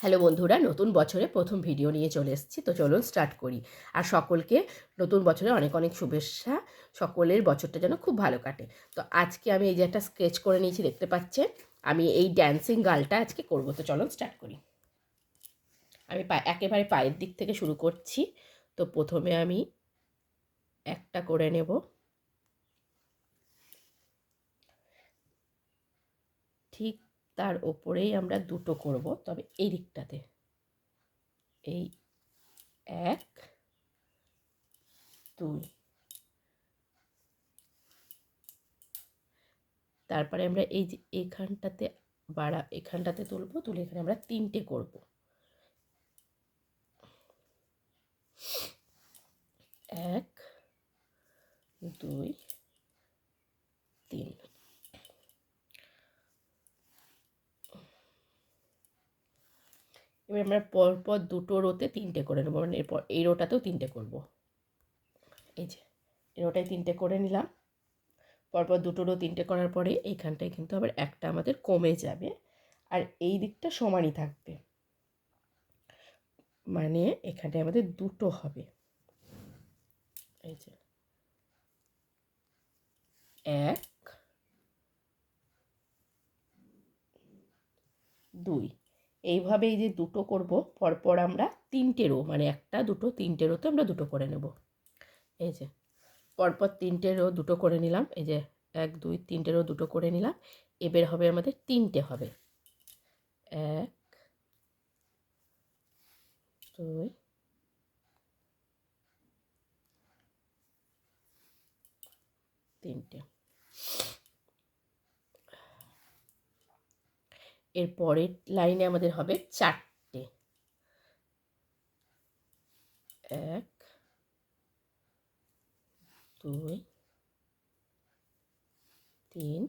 Hello বন্ধুরা, নতুন বছরে প্রথম ভিডিও নিয়ে চলে এসেছি। তো চলুন স্টার্ট করি। আর সকলকে নতুন বছরে অনেক অনেক শুভেচ্ছা। সকলের বছরটা যেন খুব ভালো কাটে। তো আজকে আমি এই যে একটা স্কেচ করে নিয়েছি, দেখতে পাচ্ছেন। আমি এই ড্যান্সিং গার্লটা আজকে করব। তো চলুন স্টার্ট করি। আমি একেবারে পায়ের দিক থেকে শুরু করছি। তো প্রথমে আমি একটা করে নেব, ঠিক তার ওপরেই আমরা দুটো করব, তবে এই দিকটাতে। এই 1 2, তারপরে আমরা এই যে এখানটাতে এখানটাতে তুলব, তুলে এখানে আমরা 3টে করব। 1 2 3। এবার আমরা পরপর দুটো রোতে 3টে করে নেবো, মানে এরপর এই রোটাতেও 3টে করব। এই যে এই রোটায় 3টে করে নিলাম। পরপর দুটো রো 3টে করার পরে এইখানটায় কিন্তু আবার একটা আমাদের কমে যাবে, আর এই দিকটা সমানই থাকবে, মানে এখানে আমাদের দুটো হবে। এই যে 1 2, এইভাবে এই যে দুটো করব, পরপর আমরা 3টে রো, মানে 1 2 3টে রোতে আমরা দুটো করে নেব। এই যে পরপর 3টে রো দুটো করে নিলাম। এই যে 1 2 3টে রো দুটো করে নিলাম। এবার হবে আমাদের 3টে হবে। 1 2 3টে। এর পরের লাইনে আমাদের হবে 4টে। 1 2 3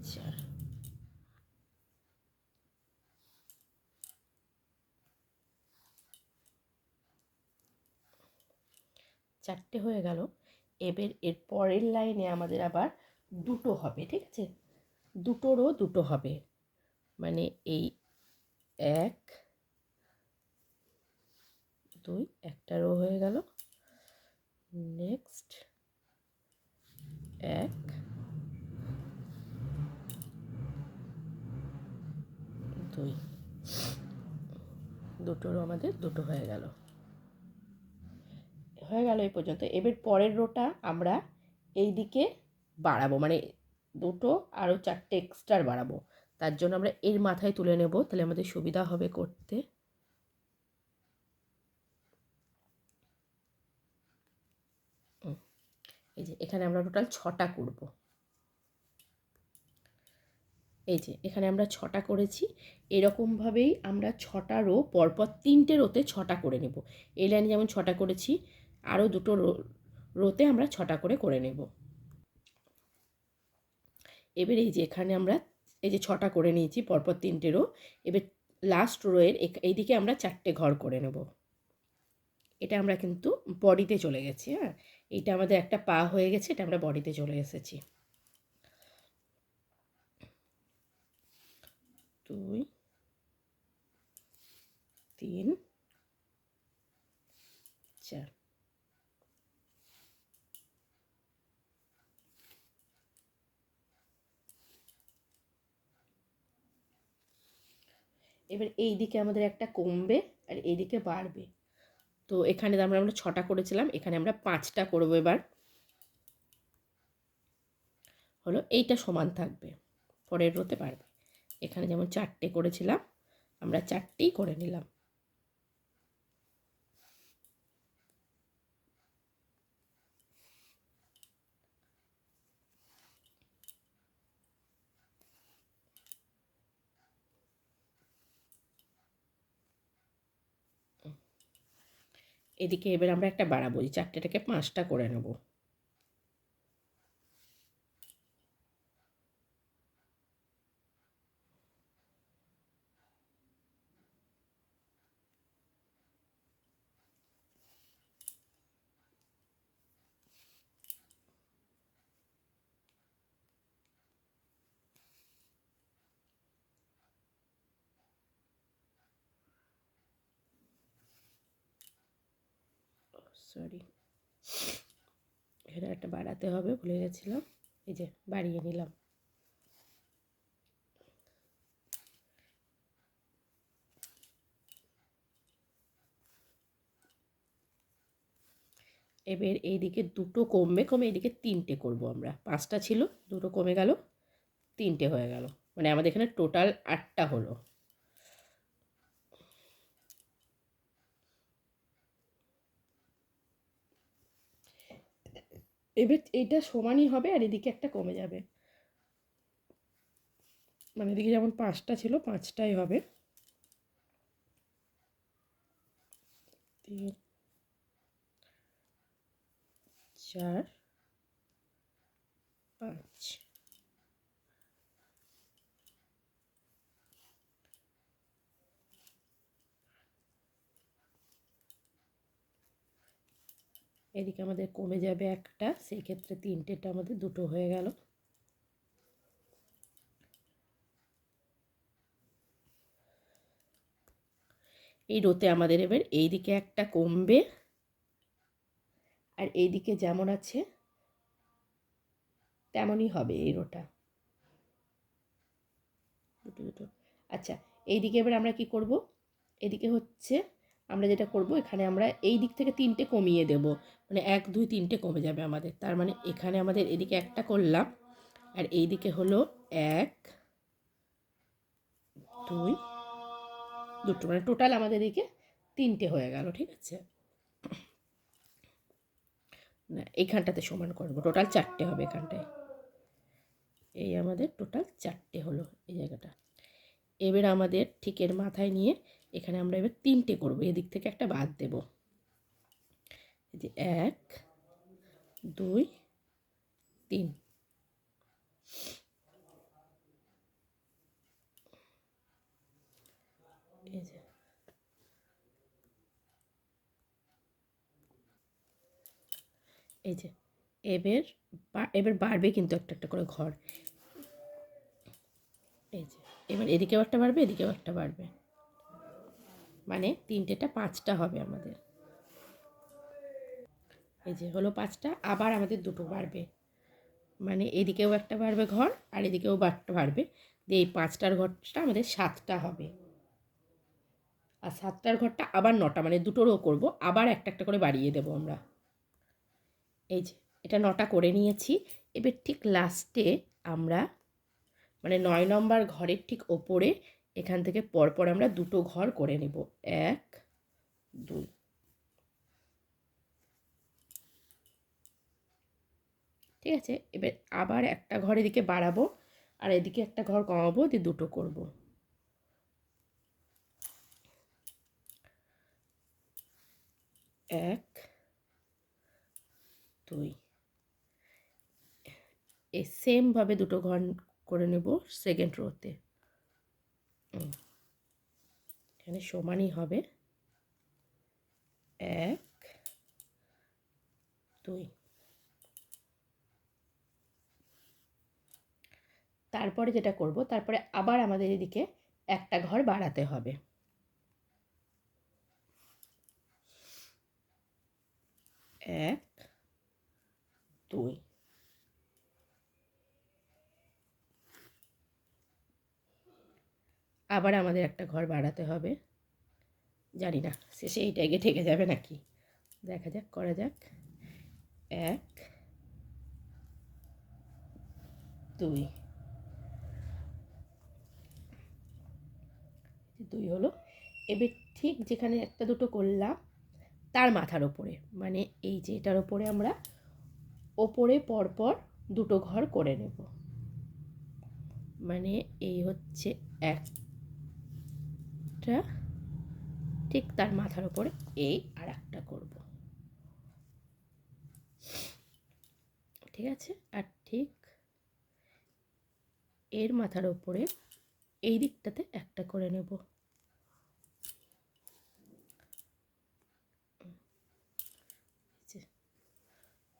4। চারটে হয়ে গেল। এবার এর পরের লাইনে আমাদের আবার দুটো হবে, ঠিক আছে? দুটোরও দুটো হবে, মানে এই 1 2, একটা রো হয়ে গেল। নেক্সট 1 2, দুটোরও আমাদের দুটো হয়ে গেল। এই পর্যন্ত। এবার পরের রোটা আমরা এই দিকে বাড়াবো, মানে দুটো আরও 4টে এক্সট্রা বাড়াবো। তার জন্য আমরা এর মাথায় তুলে নেব, তাহলে আমাদের সুবিধা হবে করতে। এই যে এখানে আমরা টোটাল 6টা করব। এই যে এখানে আমরা 6টা করেছি। এরকমভাবেই আমরা 6টা রো পরপর 3টে রোতে 6টা করে নেব। এই লাইনে যেমন 6টা করেছি, আরও দুটো রোতে আমরা 6টা করে নেব। এবার এই যে এখানে আমরা এই যে 6টা করে নিয়েছি পরপর 3টে রো। এবার লাস্ট রোয়ের এইদিকে আমরা 4টে ঘর করে নেব। এটা আমরা কিন্তু বডিতে চলে গেছি। হ্যাঁ, এটা আমাদের একটা পা হয়ে গেছে, এটা আমরা বডিতে চলে এসেছি। 2 3 4। এবার এই দিকে আমাদের একটা কমবে আর এইদিকে বাড়বে। তো এখানে আমরা 6টা করেছিলাম, এখানে আমরা 5টা করবো। এবার হলো এইটা সমান থাকবে, পরের রোতে বাড়বে। এখানে যেমন 4টে করেছিলাম, আমরা 4টেই করে নিলাম। এদিকে এবার আমরা একটা বাড়াবো, 4টেটাকে 5টা করে নেব। সরি, এখানে একটা বাড়াতে হবে, ভুলে গেছিলাম। এই যে বাড়িয়ে নিলাম। এবার এইদিকে দুটো কমবে, কমে এইদিকে 3টে করব আমরা। 5টা ছিল, দুটো কমে গেল, 3টে হয়ে গেল, মানে আমাদের এখানে টোটাল 8টা হলো। এবার এইটা সমানই হবে, আর এদিকে একটা কমে যাবে, মানে এদিকে যেমন 5টা ছিল 5টাই হবে। 3 4 5। এদিকে আমাদের কমে যাবে একটা, সেই ক্ষেত্রে 3টেটা আমাদের দুটো হয়ে গেল। এই রোতে আমাদের এবার এইদিকে একটা কমবে, আর এইদিকে যেমন আছে তেমনই হবে এই রোটা, দুটো দুটো। আচ্ছা, এইদিকে এবার আমরা কি করব, এদিকে হচ্ছে আমরা যেটা করব, এখানে আমরা এই দিক থেকে 3টে কমিয়ে দেব, মানে 1 2 3টে কমে যাবে আমাদের। তার মানে এখানে আমাদের এদিকে একটা করলাম, আর এইদিকে হলো 1 2 দুটো, মানে টোটাল আমাদের এদিকে 3টে হয়ে গেল। ঠিক আছে, না এইখানটাতে সমান করব, টোটাল 4টে হবে এখানটায়। এই আমাদের টোটাল 4টে হলো এই জায়গাটা। এবার আমাদের ঠিক এর মাথায় নিয়ে এখানে আমরা এবার 3টে করব, এদিক থেকে একটা বাদ দেব। এই যে 1 2 3। এই যে এই যে এবার এবার বাড়বে কিন্তু একটা একটা করে ঘর। এই যে এবার এদিকেও একটা বাড়বে, এদিকেও একটা বাড়বে, মানে 3টেটা 5টা হবে আমাদের। এই যে হলো 5টা, আবার আমাদের দুটো বাড়বে, মানে এদিকেও একটা বাড়বে ঘর, আর এদিকেও একটা বাড়বে, দিয়ে এই 5টার ঘরটা আমাদের 7টা হবে। আর 7টার ঘরটা আবার 9টা, মানে দুটো রো করবো, আবার একটা একটা করে বাড়িয়ে দেবো আমরা। এই যে এটা 9টা করে নিয়েছি। এবার ঠিক লাস্টে আমরা, মানে 9 নম্বর ঘরের ঠিক ওপরে এখান থেকে পরপর আমরা দুটো ঘর করে নেব, 1 2। ঠিক আছে, এবার আবার একটা ঘর এদিকে বাড়াবো, আর এদিকে একটা ঘর কমাবো, দিয়ে দুটো করব। 1 2। এই সেমভাবে দুটো ঘর করে নেব সেকেন্ড রোতে, এখানে সমানই হবে, 1 2। তারপরে যেটা করব, তারপরে আবার আমাদের এদিকে একটা ঘর বাড়াতে হবে, 1 2। আবার আমাদের একটা ঘর বাড়াতে হবে, জানি না শেষে এইটা গিয়ে ঠেকে যাবে নাকি, দেখা যাক, করা যাক। 1 2 2 হলো। এবার ঠিক যেখানে একটা দুটো করলাম তার মাথার ওপরে, মানে এই যে এটার ওপরে আমরা ওপরে পরপর দুটো ঘর করে নেব, মানে এই হচ্ছে একটা, ঠিক তার মাথার ওপরে এই আর একটা করব। ঠিক আছে, আর ঠিক এর মাথার ওপরে এই দিকটাতে একটা করে নেব,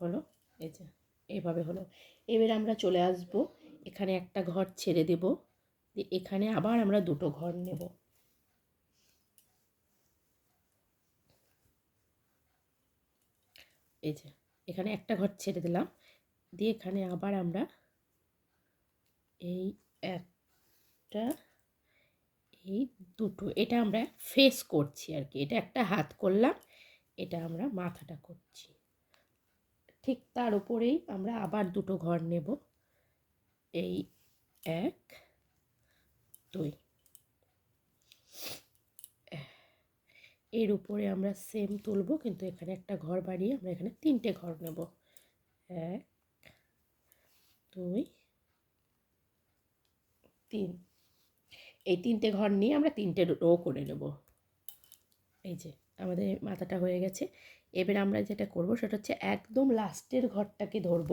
হলো। এই যে এইভাবে হলো। এবার আমরা চলে আসব, এখানে একটা ঘর ছেড়ে দেব, এখানে আবার আমরা দুটো ঘর নেব, এই যে এখানে একটা ঘর ছেড়ে দিলাম, দিয়ে এখানে আবার আমরা এই একটা, এই দুটো, এটা আমরা ফেস করছি আর কি, এটা একটা হাত করলাম, এটা আমরা মাথাটা করছি। ঠিক তার উপরেই আমরা আবার দুটো ঘর নেব, এই 1 2, এর উপরে আমরা সেম তুলব, কিন্তু এখানে একটা ঘর বাড়িয়ে আমরা এখানে 3টে ঘর নেব, 1 2 3। এই 3টে ঘর নিয়ে আমরা 3টে রো করে নেব। এই যে আমাদের মাথাটা হয়ে গেছে। এবার আমরা যেটা করব সেটা হচ্ছে একদম লাস্টের ঘরটাকে ধরব,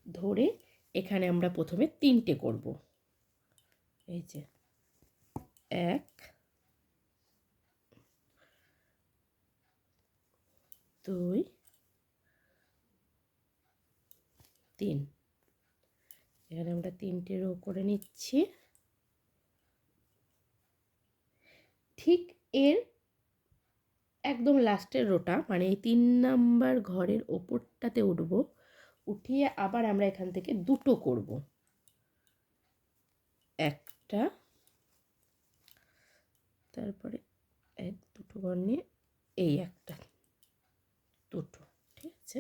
ধরে এখানে আমরা প্রথমে 3টে করব। এই যে 1 2 3, এখানে আমরা 3টে রো করে নিচ্ছি। ঠিক এর একদম লাস্টের রোটা, মানে এই 3 নাম্বার ঘরের ওপরটাতে উঠব, উঠিয়ে আবার আমরা এখান থেকে দুটো করব, একটা, তারপরে 1 2 ঘর নিয়ে এই একটা, দুটো, ঠিক আছে।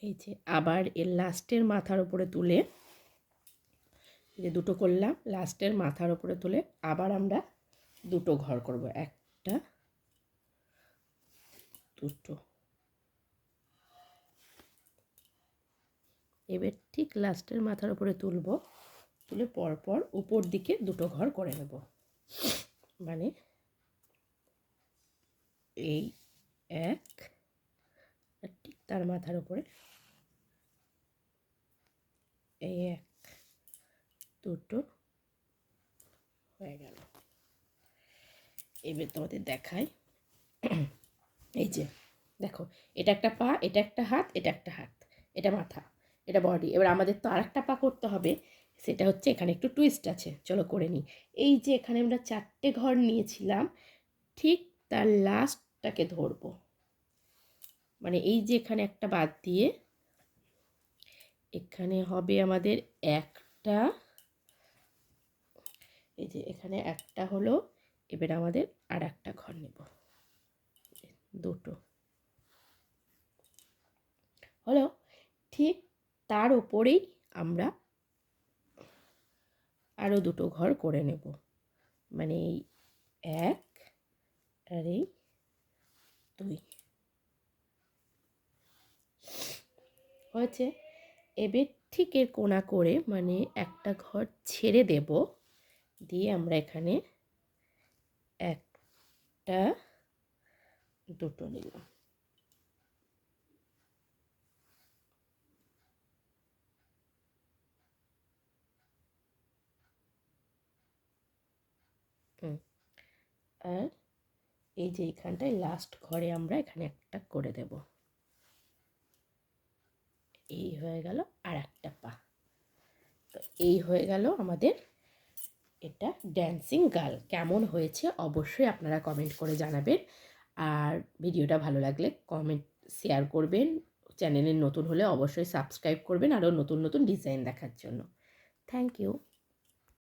এই যে আবার এর লাস্টের মাথার উপরে তুলে, এই যে দুটো করলাম, লাস্টের মাথার উপরে তুলে আবার আমরা দুটো ঘর করব, একটা দুটো। এবার ঠিক লাস্টের মাথার উপরে তুলব, তুলে পরপর উপর দিকে দুটো ঘর করে নেব, মানে এই 1 আর ঠিক তার মাথার উপরে এই 1 দুটো হয়ে গেল। এবার তোমাদের দেখাই, এই যে দেখো, এটা একটা পা, এটা একটা হাত, এটা একটা হাত, এটা মাথা, এটা বডি। এবার আমাদের তো আর একটা পা করতে হবে, সেটা হচ্ছে এখানে একটু টুইস্ট আছে, চলো করে নিই। এই যে এখানে আমরা 4টে ঘর নিয়েছিলাম, ঠিক তার লাস্টটাকে ধরবো, মানে এই যে এখানে একটা বাদ দিয়ে এখানে হবে আমাদের একটা, এই যে এখানে একটা হলো, এবার আমাদের আর একটা ঘর নেব, দুটো হলো। ঠিক তার উপরেই আমরা আরও দুটো ঘর করে নেব, মানে এই 1 আর এই 2 হয়েছে। এবার ঠিক এর কোণা করে, মানে একটা ঘর ছেড়ে দেব, দিয়ে আমরা এখানে একটা দুটো নিলাম, আর এই যে এইখানটায় লাস্ট ঘরে আমরা এখানে একটা করে দেব, এই হয়ে গেল আর একটা পা। তো এই হয়ে গেল আমাদের এটা ড্যান্সিং গার্ল। কেমন হয়েছে অবশ্যই আপনারা কমেন্ট করে জানাবেন, আর ভিডিওটা ভালো লাগলে কমেন্ট শেয়ার করবেন, চ্যানেলে নতুন হলে অবশ্যই সাবস্ক্রাইব করবেন আরও নতুন নতুন ডিজাইন দেখার জন্য। Thank you.